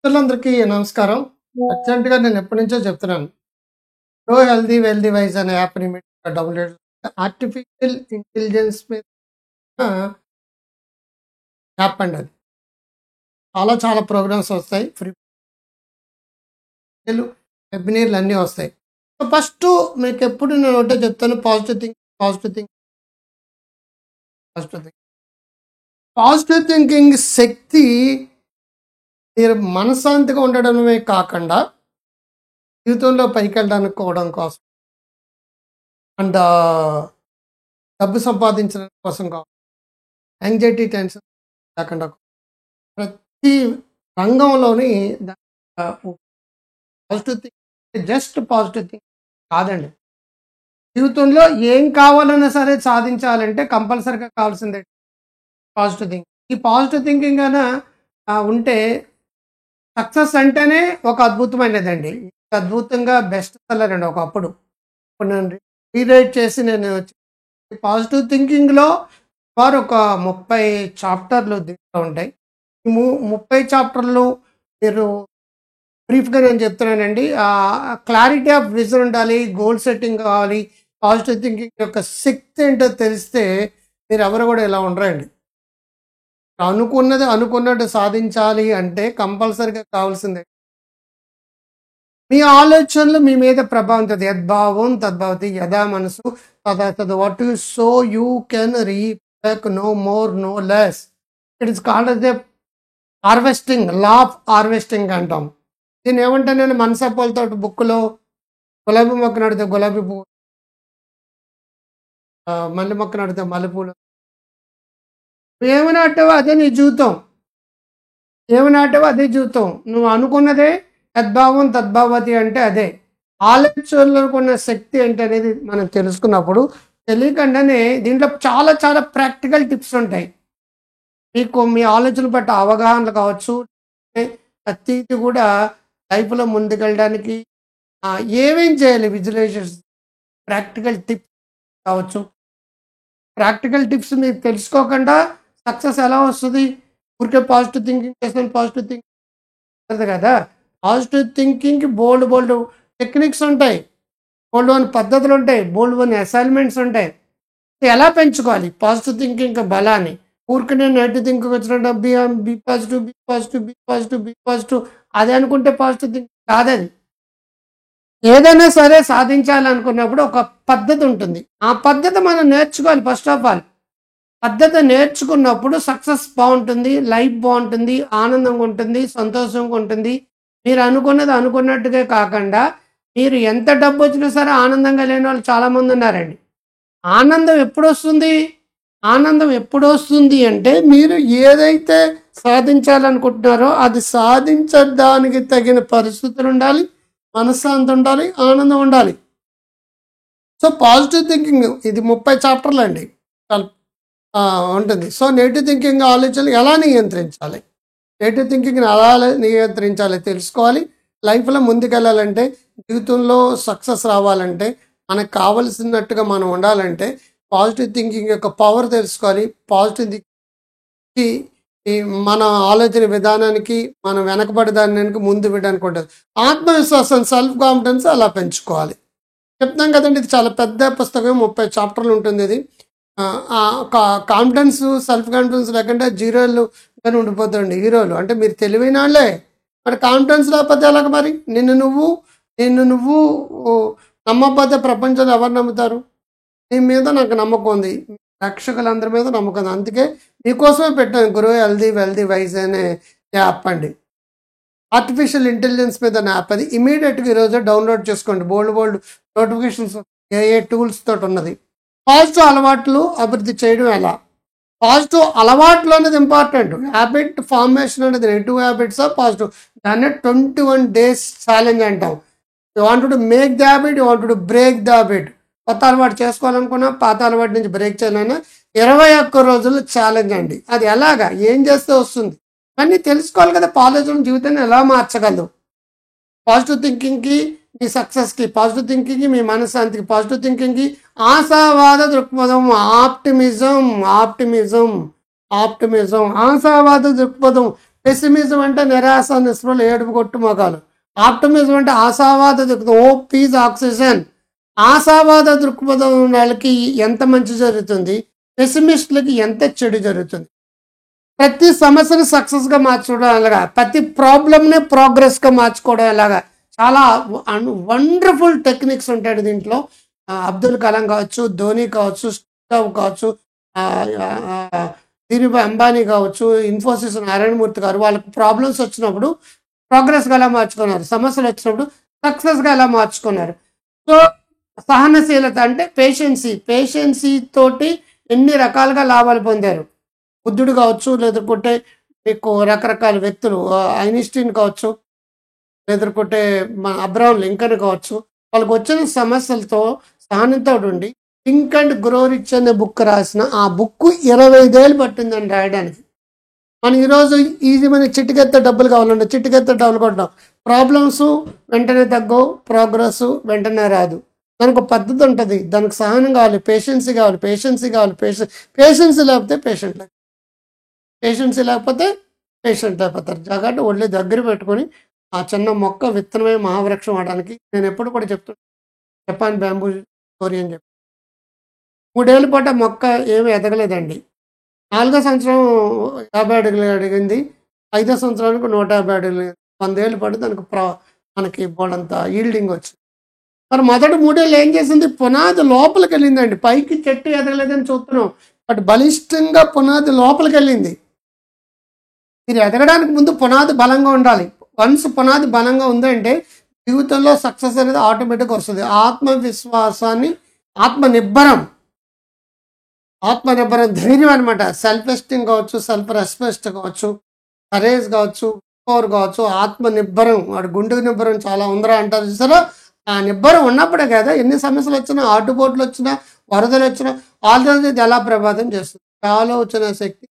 మిత్రులందరికీ నమస్కారం. అర్జెంట్‌గా నేను ఎప్పటినుంచో చెప్తున్నాను. ప్రో హెల్తీ వెల్తీ వైస్ అనే యాప్‌ని మీరు డౌన్‌లోడ్ ఆర్టిఫిషియల్ ఇంటెలిజెన్స్ మీద యాప్ అండి అది. చాలా ప్రోగ్రామ్స్ వస్తాయి. ఫ్రీ వెబినార్‌లు అన్నీ వస్తాయి. సో, ఫస్టు మీకెప్పుడు నేను ఒకటే చెప్తాను. Positive think, positive think, positive think. Positive thinking శక్తి మీరు మనశ్శాంతిగా ఉండడమే కాకుండా జీవితంలో పైకెళ్ళడానికి కోవడం కోసం అండ్ డబ్బు సంపాదించడం కోసం కావాలి. యాంగ్జైటీ, టెన్షన్ లేకుండా ప్రతి రంగంలోని positive think just positive think కాదండి. జీవితంలో ఏం కావాలన్నా సరే సాధించాలంటే కంపల్సరీగా కావాల్సిందే పాజిటివ్ థింక్. ఈ పాజిటివ్ థింకింగ్ అయినా ఉంటే సక్సెస్ అంటేనే ఒక అద్భుతమైనదండి. అద్భుతంగా బెస్ట్ సెల్లర్ అండి ఒకప్పుడు. ఇప్పుడు నేను రీరైట్ చేసి నేను పాజిటివ్ థింకింగ్లో వారు ఒక 30 చాప్టర్లు దీంట్లో ఉంటాయి. ఈ 30 చాప్టర్లు మీరు బ్రీఫ్గా నేను చెప్తున్నానండి. క్లారిటీ ఆఫ్ విజన్ ఉండాలి, గోల్ సెట్టింగ్ కావాలి. పాజిటివ్ థింకింగ్ యొక్క శక్తి ఏంటో తెలిస్తే మీరు ఎవరు కూడా ఇలా ఉండరండి. అనుకున్నది అనుకున్నట్టు సాధించాలి అంటే కంపల్సరీగా కావాల్సిందే మీ ఆలోచనలు మీ మీద ప్రభావం ఉంటుంది. యద్భావం తద్భవతి, యథా మనసు తదా తద్. What you sow you can reap, no more no less. It is called as a harvesting, law of harvesting అంటాం. దీన్ని ఏమంటే నేను మనసపోలతో బుక్లో గులాబీ మొక్క నడితే గులాబీ పువ్వు, మల్లె మొక్క నడితే మల్లెపూలు. ఏమి నాటావో అదే నీ జీవితం. ఏమి నాటావో అదే జీవితం. నువ్వు అనుకున్నదే యద్భావం తద్భావతి అంటే అదే. ఆలోచనలకు ఉన్న శక్తి ఏంటి అనేది మనం తెలుసుకున్నప్పుడు తెలియకుండానే దీంట్లో చాలా ప్రాక్టికల్ టిప్స్ ఉంటాయి. మీకు మీ ఆలోచన పట్ల అవగాహనలు కావచ్చు, ప్రతిది కూడా లైఫ్లో ముందుకెళ్ళడానికి ఏమేం చేయాలి విజువలైజేషన్, ప్రాక్టికల్ టిప్స్ కావచ్చు. ప్రాక్టికల్ టిప్స్ మీరు తెలుసుకోకుండా సక్సెస్ ఎలా వస్తుంది? ఊరికే పాజిటివ్ థింకింగ్ చేస్తాను, పాజిటివ్ థింకింగ్ కదా. పాజిటివ్ థింకింగ్కి బోల్డ్ టెక్నిక్స్ ఉంటాయి, బోల్డ్ పద్ధతులు ఉంటాయి, బోల్డ్ అసైన్మెంట్స్ ఉంటాయి. ఎలా పెంచుకోవాలి పాజిటివ్ థింకింగ్ బలాన్ని? ఊరికి నేను నెగిటివ్ థింకింగ్ వచ్చినట్టు బి పాజిటివ్ అదే అనుకుంటే పాజిటివ్ థింకింగ్ కాదది. ఏదైనా సరే సాధించాలనుకున్నప్పుడు ఒక పద్ధతి ఉంటుంది. ఆ పద్ధతి మనం నేర్చుకోవాలి. ఫస్ట్ ఆఫ్ ఆల్ పద్ధతి నేర్చుకున్నప్పుడు సక్సెస్ బాగుంటుంది, లైఫ్ బాగుంటుంది, ఆనందంగా ఉంటుంది, సంతోషంగా ఉంటుంది. మీరు అనుకున్నది అనుకున్నట్టుగా కాకుండా మీరు ఎంత డబ్బు వచ్చినా సరే ఆనందంగా లేని వాళ్ళు చాలామంది ఉన్నారండి. ఆనందం ఎప్పుడు వస్తుంది అంటే మీరు ఏదైతే సాధించాలనుకుంటున్నారో అది సాధించడానికి తగిన పరిస్థితులు ఉండాలి, మనశ్శాంతి ఉండాలి, ఆనందం ఉండాలి. సో పాజిటివ్ థింకింగ్ ఇది 30 చాప్టర్లు అండి ఉంటుంది. సో నెగిటివ్ థింకింగ్ ఆలోచనలు ఎలా నియంత్రించాలి, నెగిటివ్ థింకింగ్ని ఎలా నియంత్రించాలి తెలుసుకోవాలి. లైఫ్లో ముందుకెళ్ళాలంటే, జీవితంలో సక్సెస్ రావాలంటే, మనకు కావలసినట్టుగా మనం ఉండాలంటే పాజిటివ్ థింకింగ్ యొక్క పవర్ తెలుసుకోవాలి. పాజిటివ్ థింకింగ్కి మన ఆలోచన విధానానికి మనం వెనకబడేదానికి ముందు పెట్టడానికి ఉంటుంది. ఆత్మవిశ్వాసం, సెల్ఫ్ కాన్ఫిడెన్స్ అలా పెంచుకోవాలి. చెప్తాం కదండి, ఇది చాలా పెద్ద పుస్తకం, 30 చాప్టర్లు ఉంటుంది. ఇది కాన్ఫిడెన్స్, సెల్ఫ్ కాన్ఫిడెన్స్ లేకుండా జీరోలు కానీ ఉండిపోతుంది. హీరోలు అంటే మీరు తెలివైన వాళ్ళే, మరి కాన్ఫిడెన్స్ లేకపోతే ఎలాగ? మరి నిన్ను నువ్వు నమ్మకపోతే ప్రపంచంలో ఎవరు నమ్ముతారు? నీ మీద నాకు నమ్మకం ఉంది, రక్షకులందరి మీద నమ్మకం ఉంది. అందుకే మీకోసమే పెట్టాను గ్రో హెల్తీ వెల్తీ వైస్ అనే యాప్ అండి. ఆర్టిఫిషియల్ ఇంటెలిజెన్స్ మీద యాప్. అది ఇమీడియట్గా ఈరోజు డౌన్లోడ్ చేసుకోండి. బోల్డ్ నోటిఫికేషన్స్ ఏ టూల్స్ తోటి ఉన్నది. పాజిటివ్ అలవాట్లు అభివృద్ధి చేయడం ఎలా? పాజిటివ్ అలవాట్లు అనేది ఇంపార్టెంట్. హ్యాబిట్ ఫార్మేషన్ అనేది నెగిటివ్ హ్యాబిట్స్ పాజిటివ్. దాన్ని 21 days ఛాలెంజ్ అంటాం. You want to make the habit, you want to break the habit. కొత్త అలవాటు చేసుకోవాలనుకున్నా, పాత అలవాటు నుంచి బ్రేక్ చేయాలన్నా 21 రోజులు ఛాలెంజ్ అండి. అది ఎలాగా, ఏం చేస్తే వస్తుంది అన్నీ తెలుసుకోవాలి కదా. పాజిటివ్ జీవితాన్ని ఎలా మార్చగలదు? పాజిటివ్ థింకింగ్కి మీ సక్సెస్కి, పాజిటివ్ థింకింగ్కి మీ మనశ్శాంతికి, పాజిటివ్ థింకింగ్కి ఆశావాద దృక్పథం, ఆప్టిమిజం. ఆశావాద దృక్పథం పెసిమిజం అంటే నిరాశ నిస్పృహలు ఏడుపు కొట్టు మొగాలు. ఆప్టమిజం అంటే ఆశావాద దృక్పథం, హోప్ ఈజ్ ఆక్సిజన్. ఆశావాద దృక్పథం వాళ్ళకి ఎంత మంచి జరుగుతుంది, పెసిమిస్టులకి ఎంత చెడు జరుగుతుంది. ప్రతి సమస్యను సక్సెస్గా మార్చుకోవడం ఎలాగా, ప్రతి ప్రాబ్లమ్ని ప్రోగ్రెస్గా మార్చుకోవడం ఎలాగా, చాలా వండర్ఫుల్ టెక్నిక్స్ ఉంటాయి దీంట్లో. అబ్దుల్ కలాం కావచ్చు, ధోని కావచ్చు, స్టీవ్ కావచ్చు, ధీరుభాయ్ అంబానీ కావచ్చు, ఇన్ఫోసిస్ నారాయణమూర్తి గారు, వాళ్ళకి ప్రాబ్లమ్స్ వచ్చినప్పుడు ప్రోగ్రెస్గా ఎలా మార్చుకున్నారు, సమస్యలు వచ్చినప్పుడు సక్సెస్గా ఎలా మార్చుకున్నారు. సో సహనశీలత అంటే పేషెన్సీ తోటి ఎన్ని రకాలుగా లాభాలు పొందారు. బుద్ధుడు కావచ్చు, లేదంటే మీకు రకరకాల వ్యక్తులు, ఐన్స్టీన్ కావచ్చు, లేదంటే మన అబ్రహం లింకన్ కావచ్చు, వాళ్ళకి వచ్చిన సమస్యలతో సహనంతో ఉండి థింక్ అండ్ గ్రో రిచ్ అనే బుక్ రాసిన ఆ బుక్ 25 ఏళ్ళు పట్టిందని రాయడానికి. మనం ఈరోజు ఈజీ మన చిటికెత్త డబ్బులు కావాలంటే చిటికెత్త డబ్బులు కొట్టాం, ప్రాబ్లమ్స్ వెంటనే తగ్గవు, ప్రోగ్రెస్ వెంటనే రాదు. దానికి ఒక పద్ధతి ఉంటుంది, దానికి సహనం కావాలి, పేషెన్సీ కావాలి. పేషెన్సీ లేకపోతే పేషెంట్ అయిపోతారు. జాగ్రత్త ఒళ్ళు దగ్గర పెట్టుకొని ఆ చిన్న మొక్క విత్తనమే మహావృక్షం అవడానికి నేను ఎప్పుడు కూడా చెప్తున్నాను. జపాన్ బ్యాంబూ స్టోరీ అని చెప్పి 3 ఏళ్ళ పాటు మొక్క ఏమి ఎదగలేదండి. 4వ సంవత్సరం 50 అడుగులు అడిగింది, 5వ సంవత్సరానికి 150 అడుగులు, 100 ఏళ్ళ పాటు దానికి మనకి బోడంత ఈల్డింగ్ వచ్చింది. మరి మొదటి 3 ఏళ్ళు ఏం చేసింది, పునాది లోపలికి వెళ్ళిందండి. పైకి చెట్టు ఎదగలేదని చూస్తున్నాం, బట్ బలిష్టంగా పునాది లోపలికి వెళ్ళింది. మీరు ఎదగడానికి ముందు పునాది బలంగా ఉండాలి. వన్స్ పునాది బలంగా ఉందంటే జీవితంలో సక్సెస్ అనేది ఆటోమేటిక్గా వస్తుంది. ఆత్మవిశ్వాసాన్ని, ఆత్మనిర్భరం ధైర్యం అనమాట. సెల్ఫ్ ఎస్టీమ్ కావచ్చు, సెల్ఫ్ రెస్పెక్ట్ కావచ్చు, కరేజ్ కావచ్చు, పవర్ కావచ్చు, ఆత్మనిర్భరం. వాడు గుండె నిబ్బరం చాలా ఉందరా అంటారు చూసారా. ఆ నిబ్బరం ఉన్నప్పుడే కదా ఎన్ని సమస్యలు వచ్చినా, ఆటుపోట్లు వచ్చినా, వరదలు వచ్చినా ఆలోచన ఎలా ప్రభావితం చేస్తుంది, ఆలోచన శక్తి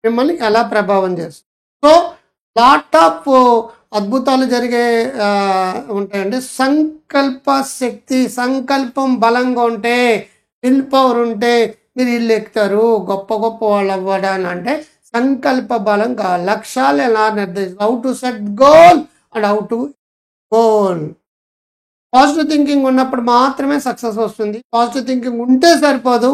మిమ్మల్ని ఎలా ప్రభావం చేస్తుంది. సో లాట్ ఆఫ్ అద్భుతాలు జరిగే ఉంటాయండి. సంకల్ప శక్తి, సంకల్పం బలంగా ఉంటే, విల్ పవర్ ఉంటే మీరు ఇల్లు ఎక్కుతారు, గొప్ప వాళ్ళు అవ్వడానికి. అంటే సంకల్ప బలం కావాలి. లక్ష్యాలు ఎలా నిర్దేశించాలి, how to set goal and how to goal. Positive thinking ఉన్నప్పుడు మాత్రమే సక్సెస్ వస్తుంది. పాజిటివ్ థింకింగ్ ఉంటే సరిపోదు,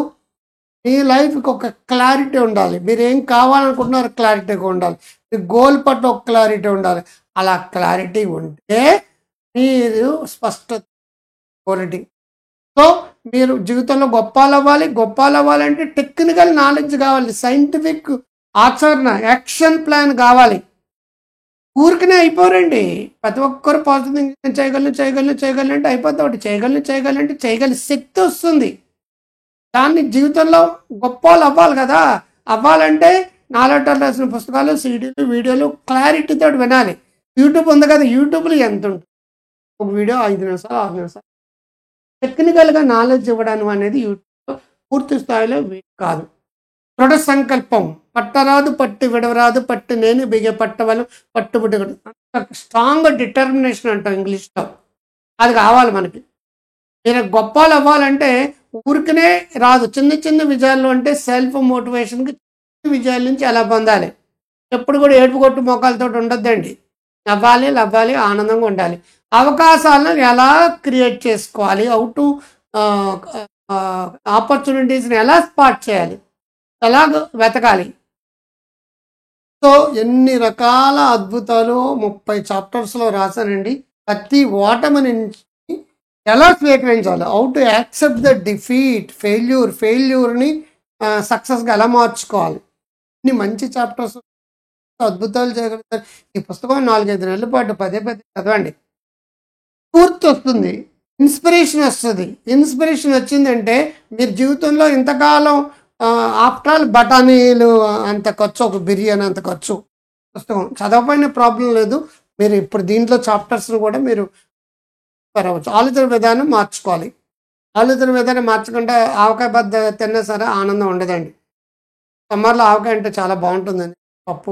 మీ లైఫ్కి ఒక క్లారిటీ ఉండాలి. మీరు ఏం కావాలనుకుంటున్నారు క్లారిటీగా ఉండాలి. మీ గోల్ పట్ల ఒక క్లారిటీ ఉండాలి. అలా క్లారిటీ ఉంటే మీరు స్పష్టత క్వాలిటీ. సో మీరు జీవితంలో గొప్పలు అవ్వాలంటే టెక్నికల్ నాలెడ్జ్ కావాలి, సైంటిఫిక్ ఆచరణ, యాక్షన్ ప్లాన్ కావాలి. ఊరికనే అయిపోరండి. ప్రతి ఒక్కరు పాజిటివ్ థింకింగ్ చేయగలను అంటే అయిపోతా ఒకటి. చేయగల శక్తి వస్తుంది. దాన్ని జీవితంలో గొప్ప అవ్వాలి కదా. అవ్వాలంటే నాలుగు రాసిన పుస్తకాలు, సీడీలు, వీడియోలు క్లారిటీతో వినాలి. యూట్యూబ్ ఉంది కదా, యూట్యూబ్లో ఎంత ఉంటుంది, ఒక వీడియో 5 నిమిషాలు 6 నిమిషాలు. టెక్నికల్గా నాలెడ్జ్ ఇవ్వడం అనేది యూట్యూబ్లో పూర్తి స్థాయిలో కాదు. దృఢ సంకల్పం, పట్టరాదు పట్టి విడవరాదు, పట్టి నేను బిగే పట్టవలు పట్టుబుట్టి, స్ట్రాంగ్ డిటర్మినేషన్ అంటాం ఇంగ్లీష్లో. అది కావాలి మనకి. మీరు గొప్పలు అవ్వాలంటే ఊరికనే రాదు. చిన్న విజయాలు అంటే సెల్ఫ్ మోటివేషన్కి విజయాల నుంచి ఎలా పొందాలి. ఎప్పుడు కూడా ఏడుపు కొట్టు మొక్కలతో ఉండొద్దండి. నవ్వాలి, ఆనందంగా ఉండాలి. అవకాశాలను ఎలా క్రియేట్ చేసుకోవాలి, హౌ టు ఆపర్చునిటీస్ని ఎలా స్పాట్ చేయాలి, ఎలా వెతకాలి. సో ఎన్ని రకాల అద్భుతాలు 30 చాప్టర్స్లో రాశానండి. ప్రతి ఓటమి నుంచి ఎలా స్వీకరించాలి, how to accept the defeat, ఫెయిల్యూర్ని సక్సెస్గా ఎలా మార్చుకోవాలి. ఇన్ని మంచి చాప్టర్స్, అద్భుతాలు చేయగలుగుతారు. ఈ పుస్తకం 4-5 నెలల పాటు పదే చదవండి. పూర్తి వస్తుంది, ఇన్స్పిరేషన్ వస్తుంది. ఇన్స్పిరేషన్ వచ్చిందంటే మీరు జీవితంలో ఇంతకాలం ఆఫ్టర్ ఆల్ బఠానీలు అంత ఖర్చు, ఒక బిర్యానీ అంత ఖర్చు. పుస్తకం చదవకపోయిన ప్రాబ్లం లేదు. మీరు ఇప్పుడు దీంట్లో చాప్టర్స్ను కూడా మీరు పెరగవచ్చు. ఆలోచన విధానం మార్చుకోవాలి. ఆలోచన విధానం మార్చకుండా ఆవకాయ బద్ద తిన్నా సరే ఆనందం ఉండదండి. సమ్మర్లో ఆవకాయ అంటే చాలా బాగుంటుందండి, పప్పు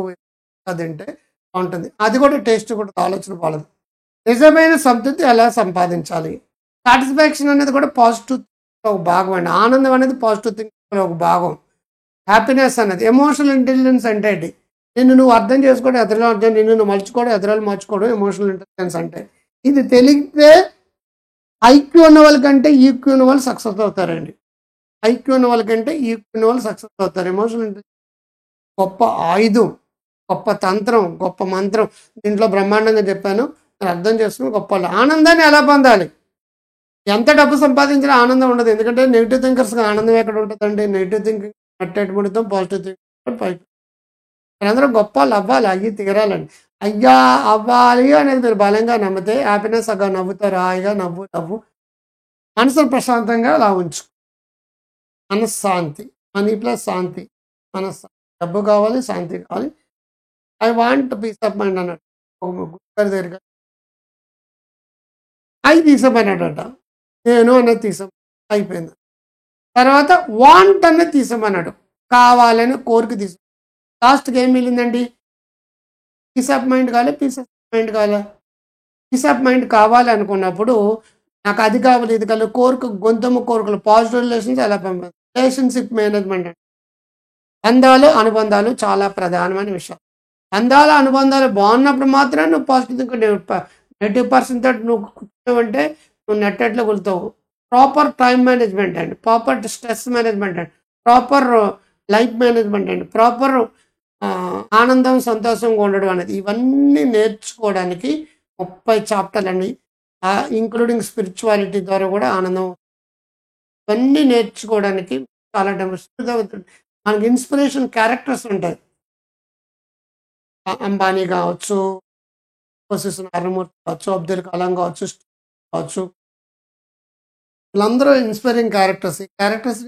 తింటే బాగుంటుంది. అది కూడా టేస్ట్ కూడా ఆలోచన బాగలేదు. నిజమైన సంతృప్తి ఎలా సంపాదించాలి, సాటిస్ఫాక్షన్ అనేది కూడా పాజిటివ్ ఒక భాగం అండి. ఆనందం అనేది పాజిటివ్ థింకింగ్లో ఒక భాగం. హ్యాపీనెస్ అనేది, ఎమోషనల్ ఇంటెలిజెన్స్ అంటే నిన్ను నువ్వు అర్థం చేసుకోవడం, ఎదురు అర్థం, నిన్ను నువ్వు మలుచుకోవడం, ఎదురాలు మార్చుకోవడం ఎమోషనల్ ఇంటెలిజెన్స్ అంటే. ఇది తెలిస్తే ఐక్యూ ఉన్న వాళ్ళకంటే ఈక్యూ ఉన్న వాళ్ళు సక్సెస్ అవుతారండి. ఐక్యూ ఉన్న వాళ్ళకంటే ఈక్యూ ఉన్న వాళ్ళు సక్సెస్ అవుతారు. ఎమోషనల్ ఇంటెలిజెన్స్ గొప్ప ఆయుధం, గొప్ప తంత్రం, గొప్ప మంత్రం. దీంట్లో బ్రహ్మాండంగా చెప్పాను. మీరు అర్థం చేసుకుని గొప్ప వాళ్ళు. ఆనందాన్ని ఎలా పొందాలి? ఎంత డబ్బు సంపాదించినా ఆనందం ఉండదు. ఎందుకంటే నెగిటివ్ థింకర్స్కి ఆనందం ఎక్కడ ఉంటుందండి? నెగిటివ్ థింకింగ్ అట్టేటముడితో పాజిటివ్ థింకింగ్ పైకి. మీరందరూ గొప్ప వాళ్ళు అవ్వాలి, అయ్యి తీరాలండి. అయ్యా అవ్వాలి అనేది మీరు బలంగా నమ్మితే హ్యాపీనెస్ అగా నవ్వుతారు. హాయిగా నవ్వు మనసును ప్రశాంతంగా అలా ఉంచు. మనశ్శాంతి, మనీ ప్లస్ శాంతి, మనశ్శాంతి. డబ్బు కావాలి, శాంతి కావాలి. I want peace of mind అన్నట్టు గురుగారి దగ్గర అవి తీసేమన్నాడట. నేను అనేది తీసాం, అయిపోయింది. తర్వాత వాంట్ అనేది తీసామన్నాడు, కావాలని కోరిక తీసాం. లాస్ట్కి ఏం మిగిలిందండి? పీస్ ఆఫ్ మైండ్ కావాలి, పీస్ ఆఫ్ మైండ్ కావాలి. పీస్ ఆఫ్ మైండ్ కావాలి అనుకున్నప్పుడు నాకు అది కావాలి, ఇది కావాలి, గొంతము కోరికలు, పాజిటివ్ రిలేషన్స్ ఎలా పంపాలి? రిలేషన్షిప్ మేనేజ్మెంట్ అంటే బంధాలు, అనుబంధాలు చాలా ప్రధానమైన విషయం. బంధాలు, అనుబంధాలు బాగున్నప్పుడు మాత్రమే నువ్వు పాజిటివ్ నెగిటివ్ పర్సన్ తోటి నువ్వు కూర్చోవంటే నువ్వు నెట్టెట్లో వెళ్తావు. ప్రాపర్ టైం మేనేజ్మెంట్ అండి, ప్రాపర్ స్ట్రెస్ మేనేజ్మెంట్ అండి, ప్రాపర్ లైఫ్ మేనేజ్మెంట్ అండి, ప్రాపర్ ఆనందం, సంతోషంగా ఉండడం అనేది, ఇవన్నీ నేర్చుకోవడానికి 30 చాప్టర్లు అండి. ఇంక్లూడింగ్ స్పిరిచువాలిటీ ద్వారా కూడా ఆనందం. ఇవన్నీ నేర్చుకోవడానికి చాలా టైం. మనకి ఇన్స్పిరేషన్ క్యారెక్టర్స్ ఉంటాయి. అంబానీ కావచ్చు, నారాయణమూర్తి కావచ్చు, అబ్దుల్ కలాం కావచ్చు, వీళ్ళందరూ ఇన్స్పైరింగ్ క్యారెక్టర్స్. ఈ క్యారెక్టర్స్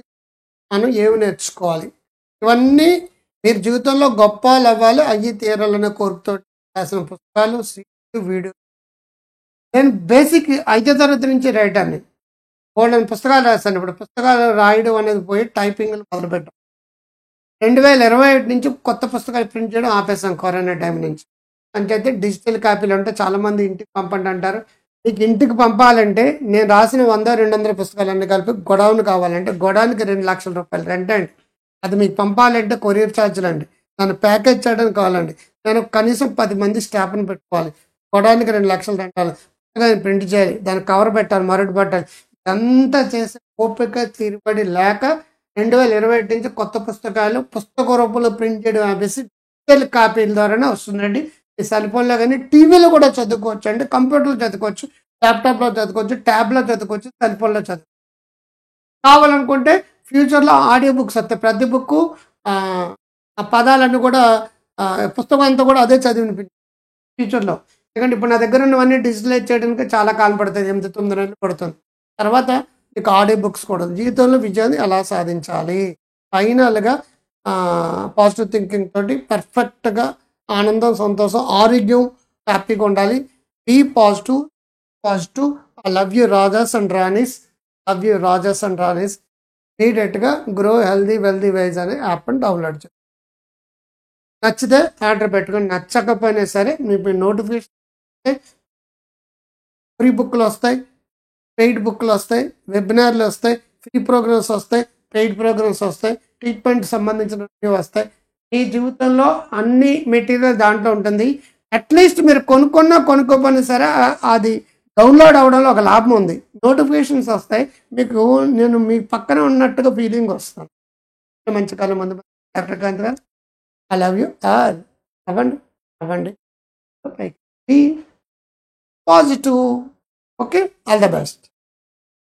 మనం ఏమి నేర్చుకోవాలి? ఇవన్నీ మీరు జీవితంలో గొప్ప అవ్వాలి, అయ్యి తీరాలనే కోరికతో రాసిన పుస్తకాలు, వీడియో. నేను బేసిక్ 5వ తరగతి నుంచి రైటర్ని. నేను పుస్తకాలు రాశాను. ఇప్పుడు పుస్తకాలు రాయడం అనేది పోయి టైపింగ్లు మొదలుపెట్టాం. 2021 నుంచి కొత్త పుస్తకాలు ప్రింట్ చేయడం ఆపేసాం, కరోనా టైం నుంచి. అంచేతే డిజిటల్ కాపీలు ఉంటే చాలామంది ఇంటికి పంపండి అంటారు. మీకు ఇంటికి పంపాలంటే నేను రాసిన 100-200 పుస్తకాలన్నీ కలిపి గొడౌన్ కావాలంటే గొడౌన్కి 2 లక్షల రూపాయలు రెంట్ అండి. అది మీకు పంపాలంటే కొరియర్ ఛార్జీలు అండి. దాన్ని ప్యాకేజ్ చేయడానికి కావాలండి. నేను కనీసం 10 మంది స్టాఫ్ని పెట్టుకోవాలి. గొడౌన్కి 2 లక్షలు రెంటాలి, పుస్తకాన్ని ప్రింట్ చేయాలి, దాన్ని కవర్ పెట్టాలి, మరొకటి పెట్టాలి. ఇదంతా చేసే ఓపిక తీరుబడి లేక 2021 నుంచి కొత్త పుస్తకాలు పుస్తక రూపంలో ప్రింట్ చేయడం ఆపేసి డిజిటల్ కాపీల ద్వారానే వస్తుందండి. ఈ సెల్ ఫోన్లో కానీ టీవీలో కూడా చదువుకోవచ్చు అండి, కంప్యూటర్లో చదువుకోవచ్చు, ల్యాప్టాప్లో చదువుకోవచ్చు, ట్యాబ్లో చదువుకోవచ్చు, సెల్ ఫోన్లో చదువుకోవచ్చు. కావాలనుకుంటే ఫ్యూచర్లో ఆడియో బుక్స్ వస్తాయి. ప్రతి బుక్ ఆ పదాలన్నీ కూడా పుస్తకం అంతా కూడా అదే చదివి ఫ్యూచర్లో. ఎందుకంటే ఇప్పుడు నా దగ్గర ఉన్నవన్నీ డిజిటలైజ్ చేయడానికి చాలా కాలం పడుతుంది, 8-9 నెలలు పడుతుంది. తర్వాత మీకు ఆడియో బుక్స్ కూడా. జీవితంలో విజయాన్ని ఎలా సాధించాలి? ఫైనల్గా పాజిటివ్ థింకింగ్ తోటి పర్ఫెక్ట్గా ఆనందం, సంతోషం, ఆరోగ్యం, హ్యాపీగా ఉండాలి. Be positive. I love you rajas and ranis. ఇమీడియట్గా గ్రో హెల్దీ వెల్దీ వైజ్ అనే యాప్ని డౌన్లోడ్ చేయండి. నచ్చితే ఆర్డర్ పెట్టుకొని, నచ్చకపోయినా సరే మీకు నోటిఫికేషన్ ఫ్రీ బుక్లు వస్తాయి, పెయిడ్ బుక్లు వస్తాయి, వెబినార్లు వస్తాయి, ఫ్రీ ప్రోగ్రామ్స్ వస్తాయి, పెయిడ్ ప్రోగ్రామ్స్ వస్తాయి, ట్రీట్మెంట్ సంబంధించిన వస్తాయి. మీ జీవితంలో అన్ని మెటీరియల్ దాంట్లో ఉంటుంది. అట్లీస్ట్ మీరు కొనుక్కోపోయినా సరే అది డౌన్లోడ్ అవ్వడంలో ఒక లాభం ఉంది. నోటిఫికేషన్స్ వస్తాయి, మీకు నేను మీ పక్కన ఉన్నట్టుగా ఫీలింగ్ వస్తాను. మంచి కాలం ముందు డాక్టర్ కాంత్ గారు, ఐ లవ్ యూ ఆల్. అవ్వండి positive. Okay, all the best.